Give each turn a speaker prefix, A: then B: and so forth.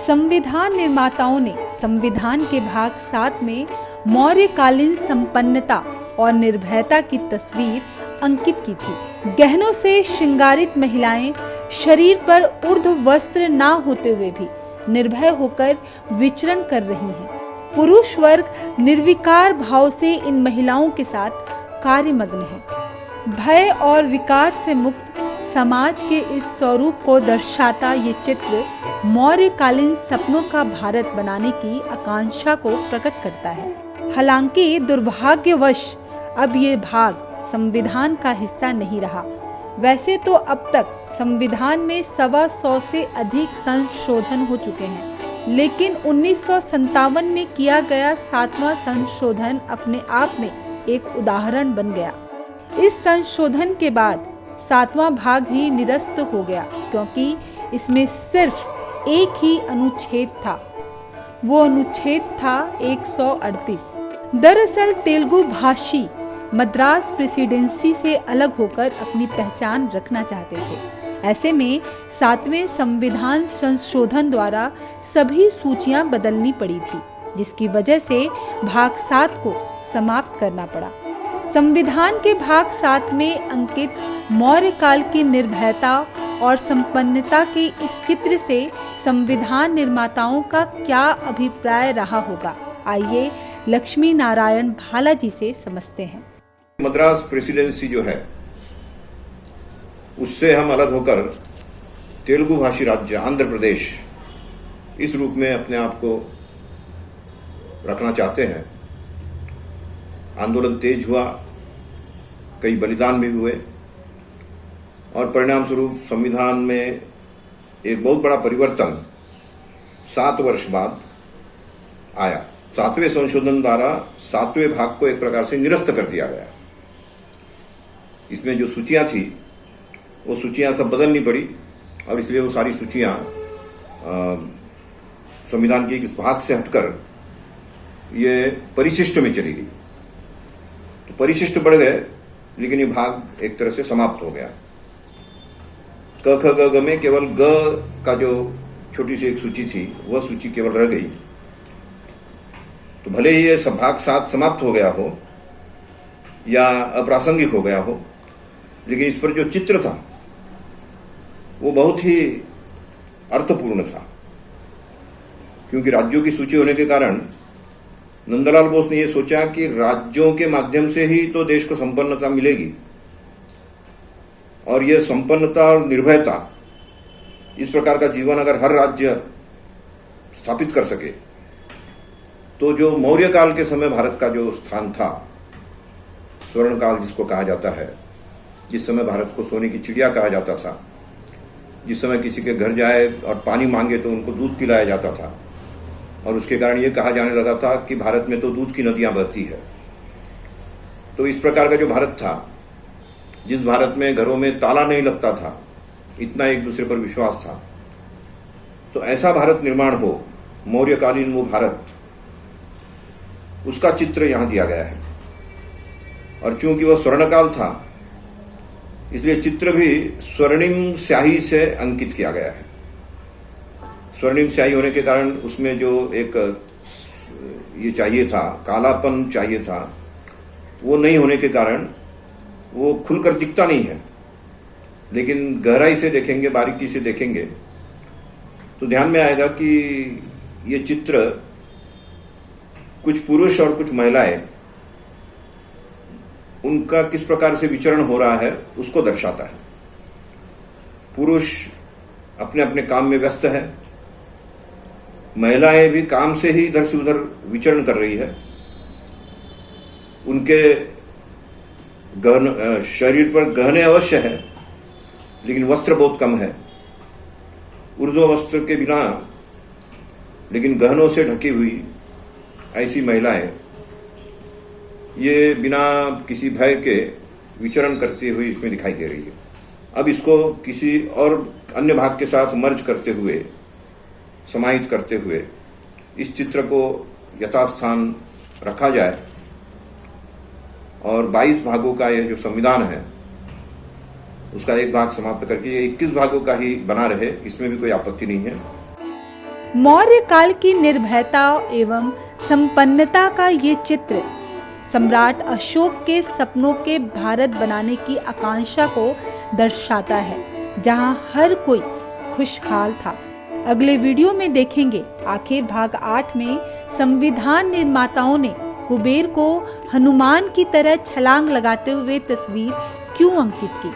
A: संविधान निर्माताओं ने संविधान के भाग 7 में मौर्यकालीन संपन्नता और निर्भयता की तस्वीर अंकित की थी। गहनों से श्रृंगारित महिलाएं शरीर पर ऊर्ध्व वस्त्र ना होते हुए भी निर्भय होकर विचरण कर रही हैं। पुरुष वर्ग निर्विकार भाव से इन महिलाओं के साथ कार्यमग्न है। भय और विकार से मुक्त समाज के इस स्वरूप को दर्शाता ये चित्र मौर्यकालीन सपनों का भारत बनाने की आकांक्षा को प्रकट करता है। हालांकि दुर्भाग्यवश अब ये भाग संविधान का हिस्सा नहीं रहा। वैसे तो अब तक संविधान में 125 से अधिक संशोधन हो चुके हैं, लेकिन 1957 में किया गया 7वां संशोधन अपने आप में एक उदाहरण बन गया। इस संशोधन के बाद 7वां भाग ही निरस्त हो गया, क्योंकि इसमें सिर्फ एक ही अनुच्छेद था। वो अनुच्छेद था 138। दरअसल तेलुगु भाषी मद्रास प्रेसिडेंसी से अलग होकर अपनी पहचान रखना चाहते थे। ऐसे में 7वें संविधान संशोधन द्वारा सभी सूचियां बदलनी पड़ी थी, जिसकी वजह से भाग 7 को समाप्त करना पड़ा। संविधान के भाग 7 में अंकित मौर्य काल की निर्भयता और संपन्नता के इस चित्र से संविधान निर्माताओं का क्या अभिप्राय रहा होगा, आइए लक्ष्मी नारायण भाला जी से समझते हैं।
B: मद्रास प्रेसिडेंसी जो है उससे हम अलग होकर तेलुगु भाषी राज्य आंध्र प्रदेश इस रूप में अपने आप को रखना चाहते हैं। आंदोलन तेज हुआ, कई बलिदान भी हुए और परिणाम स्वरूप संविधान में एक बहुत बड़ा परिवर्तन 7 वर्ष बाद आया। 7वें संशोधन द्वारा 7वें भाग को एक प्रकार से निरस्त कर दिया गया। इसमें जो सूचियां थी वो सूचियां सब बदलनी पड़ी और इसलिए वो सारी सूचियां संविधान के इस भाग से हटकर ये परिशिष्ट में चली गई। तो परिशिष्ट बढ़ गए, लेकिन ये भाग एक तरह से समाप्त हो गया। क ख ग ग में केवल ग का जो छोटी सी एक सूची थी वह सूची केवल रह गई। तो भले ही ये भाग 7 समाप्त हो गया हो या अप्रासंगिक हो गया हो, लेकिन इस पर जो चित्र था वो बहुत ही अर्थपूर्ण था, क्योंकि राज्यों की सूची होने के कारण नंदलाल बोस ने यह सोचा कि राज्यों के माध्यम से ही तो देश को संपन्नता मिलेगी और यह संपन्नता और निर्भयता, इस प्रकार का जीवन अगर हर राज्य स्थापित कर सके तो जो मौर्य काल के समय भारत का जो स्थान था, स्वर्ण काल जिसको कहा जाता है, जिस समय भारत को सोने की चिड़िया कहा जाता था, जिस समय किसी के घर जाए और पानी मांगे तो उनको दूध पिलाया जाता था और उसके कारण ये कहा जाने लगा था कि भारत में तो दूध की नदियां बहती है। तो इस प्रकार का जो भारत था, जिस भारत में घरों में ताला नहीं लगता था, इतना एक दूसरे पर विश्वास था, तो ऐसा भारत निर्माण हो, मौर्यकालीन वो भारत, उसका चित्र यहाँ दिया गया है। और चूंकि वह स्वर्णकाल था, इसलिए चित्र भी स्वर्णिम स्याही से अंकित किया गया है। स्वर्णिम स्याही होने के कारण उसमें जो एक ये चाहिए था, कालापन चाहिए था, वो नहीं होने के कारण वो खुलकर दिखता नहीं है। लेकिन गहराई से देखेंगे, बारीकी से देखेंगे तो ध्यान में आएगा कि ये चित्र कुछ पुरुष और कुछ महिलाएं, उनका किस प्रकार से विचरण हो रहा है उसको दर्शाता है। पुरुष अपने अपने काम में व्यस्त है, महिलाएं भी काम से ही इधर से उधर विचरण कर रही है। उनके शरीर पर गहने अवश्य है, लेकिन वस्त्र बहुत कम है। ऊर्ध्व वस्त्र के बिना लेकिन गहनों से ढकी हुई ऐसी महिलाएं, ये बिना किसी भय के विचरण करते हुए इसमें दिखाई दे रही है। अब इसको किसी और अन्य भाग के साथ मर्ज करते हुए, समाहित करते हुए इस चित्र को यथास्थान रखा जाए और 22 भागों का यह जो संविधान है उसका एक भाग समाप्त करके ये 21 भागों का ही बना रहे, इसमें भी कोई आपत्ति नहीं है।
A: मौर्य काल की निर्भयता एवं संपन्नता का ये चित्र सम्राट अशोक के सपनों के भारत बनाने की आकांक्षा को दर्शाता है, जहां हर कोई खुशहाल था। अगले वीडियो में देखेंगे आखिर भाग 8 में संविधान निर्माताओं ने कुबेर को हनुमान की तरह छलांग लगाते हुए तस्वीर क्यों अंकित की।